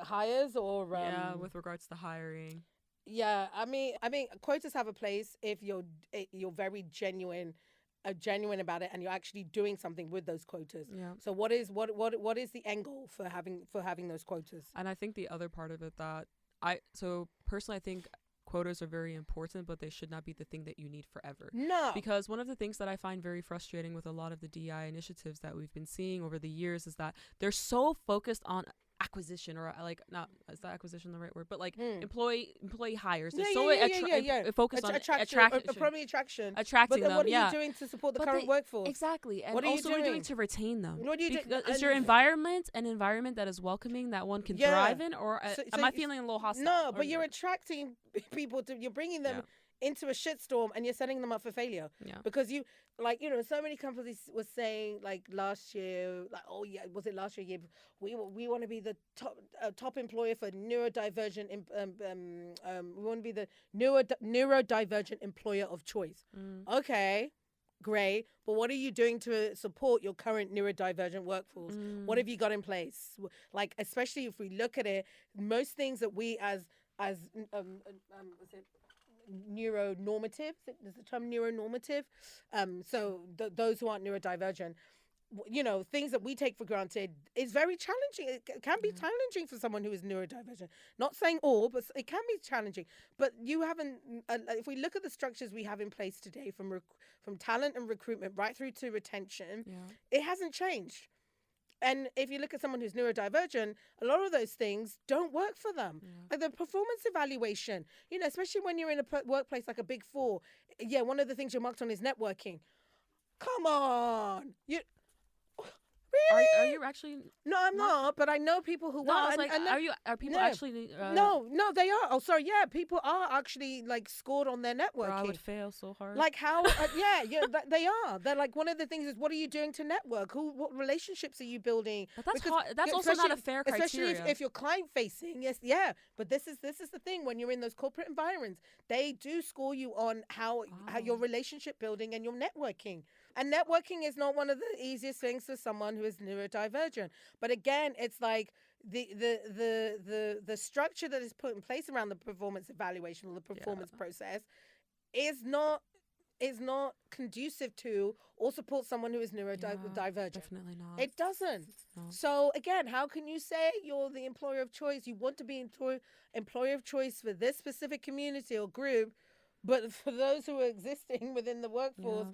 hires or yeah, with regards to hiring. Yeah, I mean, quotas have a place if you're very genuine about it, and you're actually doing something with those quotas. Yeah. So what is the end goal for having those quotas? And I think the other part of it that personally I think quotas are very important, but they should not be the thing that you need forever. No. Because one of the things that I find very frustrating with a lot of the DEI initiatives that we've been seeing over the years is that they're so focused on acquisition, or like, not, is that acquisition the right word, but like employee hires. They're focused on attraction, attracting them. What are you doing to support the current workforce? Exactly. And what are also you doing to retain them? What are you doing? Is your environment an environment that is welcoming, that one can thrive in, or am I feeling a little hostile? No, but you're attracting people you're bringing them into a shitstorm, and you're setting them up for failure. Yeah. Because so many companies were saying, like, last year, like, oh yeah, was it last year? We want to be the top employer for neurodivergent. We want to be the neurodivergent employer of choice. Okay, great, but what are you doing to support your current neurodivergent workforce? What have you got in place? Like, especially if we look at it, most things that we as was it neuronormative, there's the term neuronormative, so those who aren't neurodivergent, things that we take for granted is very challenging. It can be challenging for someone who is neurodivergent. Not saying all, but it can be challenging. But you haven't, if we look at the structures we have in place today, from talent and recruitment right through to retention, it hasn't changed. And if you look at someone who's neurodivergent, a lot of those things don't work for them. Like the performance evaluation, especially when you're in a workplace like a Big Four. Yeah, one of the things you're marked on is networking. Come on. Really? Are you actually? No, I'm not. But I know people who are. I was like, are people actually? No, they are. Oh, sorry. Yeah, people are actually like scored on their networking. I would fail so hard. Like how? They are. They're like, one of the things is, what are you doing to network? What relationships are you building? But that's hard. That's also not a fair criteria. Especially if you're client facing. Yes, yeah. But this is the thing, when you're in those corporate environments, they do score you on how your relationship building and your networking. And networking is not one of the easiest things for someone who is neurodivergent. But again, it's like the structure that is put in place around the performance evaluation or the performance process is not conducive to or support someone who is neurodivergent. Definitely not. It doesn't. No. So again, how can you say you're the employer of choice? You want to be employer of choice for this specific community or group, but for those who are existing within the workforce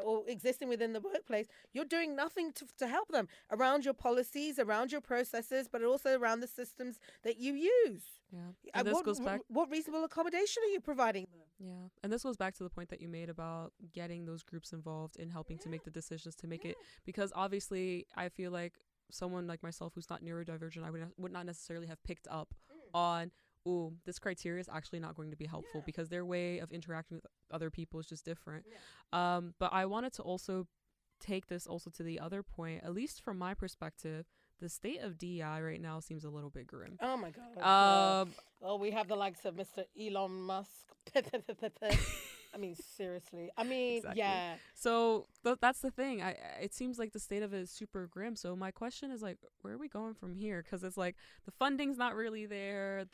or existing within the workplace, you're doing nothing to help them around your policies, around your processes, but also around the systems that you use. Yeah. And this goes back. What reasonable accommodation are you providing them? Yeah. And this goes back to the point that you made about getting those groups involved in helping to make the decisions to make it. Because obviously, I feel like someone like myself who's not neurodivergent, I would not necessarily have picked up on, this criteria is actually not going to be helpful because their way of interacting with other people is just different. But I wanted to also take this also to the other point, at least from my perspective. The state of DEI right now seems a little bit grim. Oh my God. We have the likes of Mr. Elon Musk. I mean, seriously. I mean, exactly. Yeah. So that's the thing. It seems like the state of it is super grim. So my question is, like, where are we going from here? Because it's like the funding's not really there.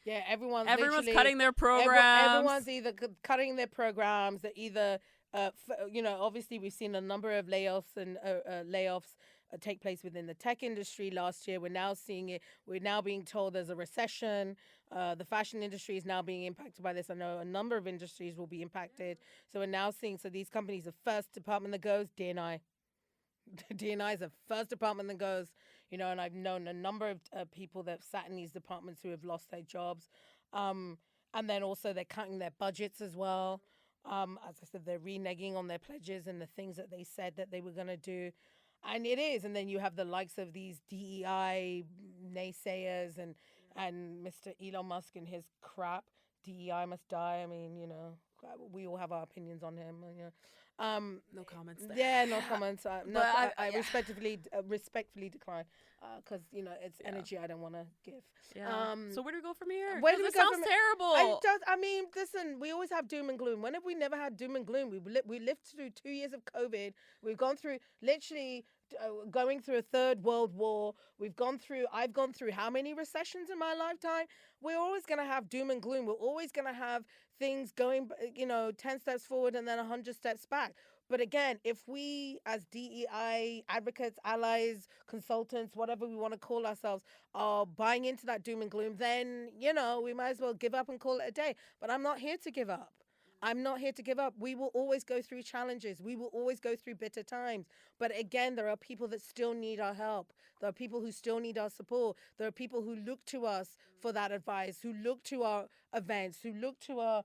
Everyone's cutting their programs. Everyone's either cutting their programs. They're either, obviously we've seen a number of layoffs take place within the tech industry last year. We're now seeing it. We're now being told there's a recession. The fashion industry is now being impacted by this. I know a number of industries will be impacted. So we're now seeing, these companies, the first department that goes, D&I. D&I is the first department that goes, and I've known a number of people that have sat in these departments who have lost their jobs. And then also they're cutting their budgets as well. As I said, they're reneging on their pledges and the things that they said that they were going to do. And it is. And then you have the likes of these DEI naysayers and Mr. Elon Musk and his crap. DEI must die. I mean, we all have our opinions on him. No comments there. Yeah, no comments. No, But I respectfully decline because it's energy I don't want to give. Yeah. So where do we go from here? Where do we It go sounds from terrible. I mean, listen, we always have doom and gloom. When have we never had doom and gloom? We lived through 2 years of COVID. We've gone through literally going through a third world war. I've gone through how many recessions in my lifetime? We're always going to have doom and gloom. We're always going to have things going, 10 steps forward and then 100 steps back. But again, if we as DEI advocates, allies, consultants, whatever we want to call ourselves, are buying into that doom and gloom, then, we might as well give up and call it a day. But I'm not here to give up. I'm not here to give up. We will always go through challenges. We will always go through bitter times. But again, there are people that still need our help. There are people who still need our support. There are people who look to us for that advice, who look to our events, who look to our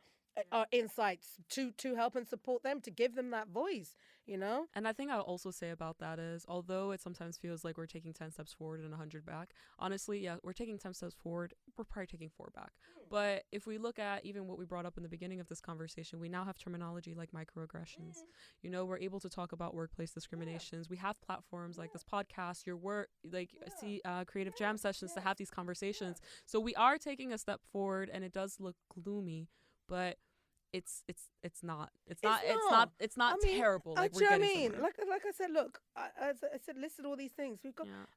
insights to help and support them, to give them that voice, And I think I'll also say about that is, although it sometimes feels like we're taking 10 steps forward and 100 back, honestly, yeah, we're taking 10 steps forward. We're probably taking 4 back. But if we look at even what we brought up in the beginning of this conversation, we now have terminology like microaggressions. We're able to talk about workplace discriminations. We have platforms like this podcast, your work, creative jam sessions to have these conversations. So we are taking a step forward, and it does look gloomy, but it's not terrible. Like, do you know what I mean? Like I said, look, I said, listed all these things.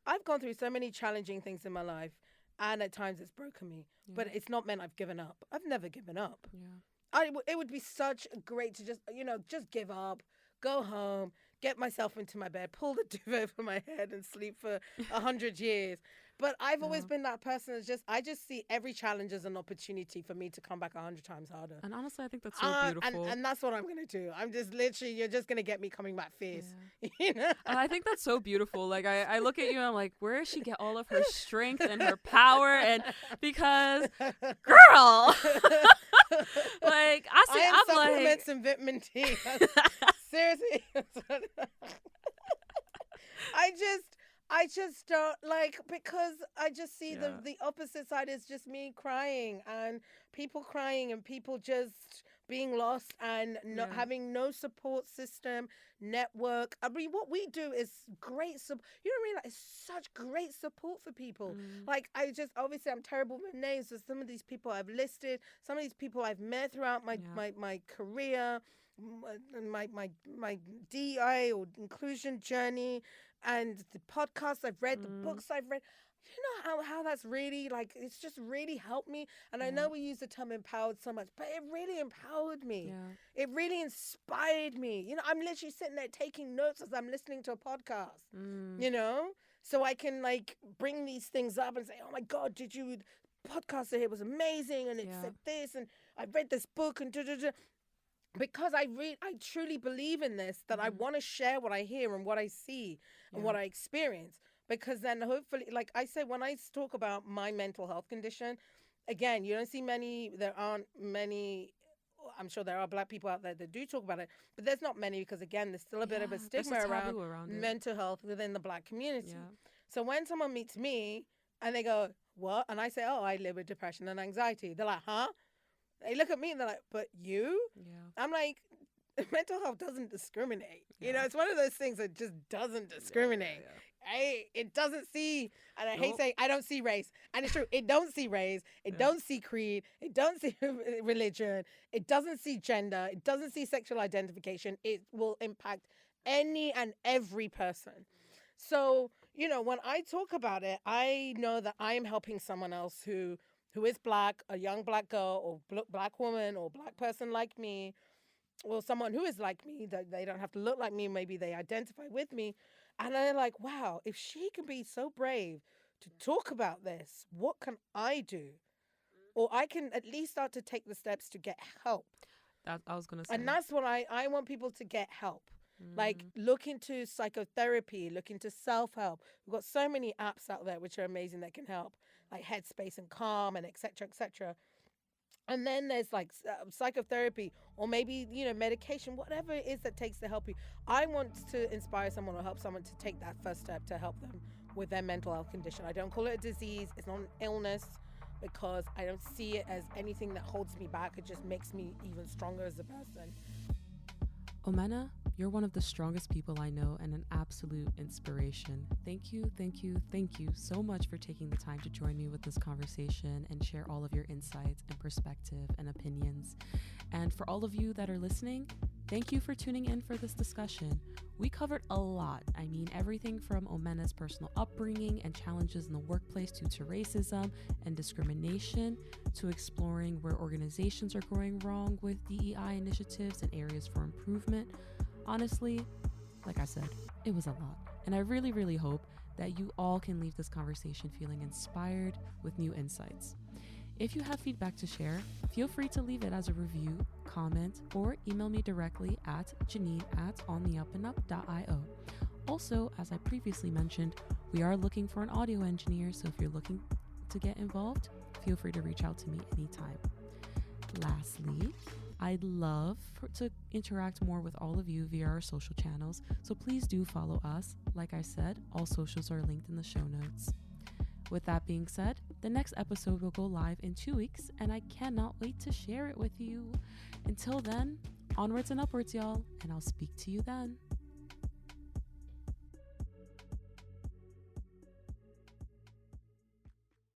I've gone through so many challenging things in my life, and at times it's broken me. Yeah. But it's not meant I've given up. I've never given up. Yeah. It would be such great to just give up, go home, get myself into my bed, pull the duvet over my head, and sleep for 100 years. But I've always been that person I just see every challenge as an opportunity for me to come back 100 times harder. And honestly, I think that's so beautiful. And that's what I'm going to do. I'm just literally, you're just going to get me coming back fierce. Yeah. And I think that's so beautiful. Like, I look at you and I'm like, where does she get all of her strength and her power? And because, girl, like, I'm supplements and vitamin D. Seriously. I just don't because I just see the opposite side is just me crying and people just being lost and not having no support system, network. I mean, what we do is great. You don't realize it's such great support for people. Like, obviously I'm terrible with names. So some of these people I've listed, some of these people I've met throughout my career, my DEI or inclusion journey, and the podcasts I've read, the books I've read. You know how that's really, it's just really helped me. And I know we use the term empowered so much, but it really empowered me. Yeah. It really inspired me. I'm literally sitting there taking notes as I'm listening to a podcast, so I can bring these things up and say, oh my God, the podcast here was amazing. And it said this, and I read this book and because I truly believe in this, that I want to share what I hear and what I see and what I experience. Because then hopefully, like I say, when I talk about my mental health condition, again, there aren't many, I'm sure there are Black people out there that do talk about it, but there's not many because, again, there's still a bit of a stigma around mental health within the Black community. Yeah. So when someone meets me and they go, what? And I say, oh, I live with depression and anxiety. They're like, huh? They look at me and they're like, but you? Yeah. I'm like, mental health doesn't discriminate. Yeah. It's one of those things that just doesn't discriminate. Yeah. It doesn't see, and I hate saying I don't see race. And it's true, it don't see race, it don't see creed, it don't see religion, it doesn't see gender, it doesn't see sexual identification. It will impact any and every person. So, when I talk about it, I know that I am helping someone else who is Black, a young Black girl or Black woman or Black person like me, or someone who is like me, that they don't have to look like me, maybe they identify with me. And they're like, wow, if she can be so brave to talk about this, what can I do? Or I can at least start to take the steps to get help. That I was going to say. And that's what I want people to get help. Like, look into psychotherapy, look into self-help. We've got so many apps out there which are amazing that can help, like Headspace and Calm and et cetera, et cetera. And then there's psychotherapy or maybe, medication, whatever it is that takes to help you. I want to inspire someone or help someone to take that first step to help them with their mental health condition. I don't call it a disease. It's not an illness. because I don't see it as anything that holds me back. It just makes me even stronger as a person. Omena, you're one of the strongest people I know and an absolute inspiration. Thank you so much for taking the time to join me with this conversation and share all of your insights and perspective and opinions. And for all of you that are listening, thank you for tuning in for this discussion. We covered a lot. I mean, everything from Omena's personal upbringing and challenges in the workplace due to racism and discrimination, to exploring where organizations are going wrong with DEI initiatives and areas for improvement. Honestly, like I said, it was a lot. And I really hope that you all can leave this conversation feeling inspired with new insights. If you have feedback to share, feel free to leave it as a review, comment, or email me directly at janine@ontheupandup.io. Also, as I previously mentioned, we are looking for an audio engineer, so if you're looking to get involved, feel free to reach out to me anytime. Lastly, I'd love to interact more with all of you via our social channels, so please do follow us. Like I said, all socials are linked in the show notes. With that being said, the next episode will go live in 2 weeks, and I cannot wait to share it with you. Until then, onwards and upwards, y'all, and I'll speak to you then.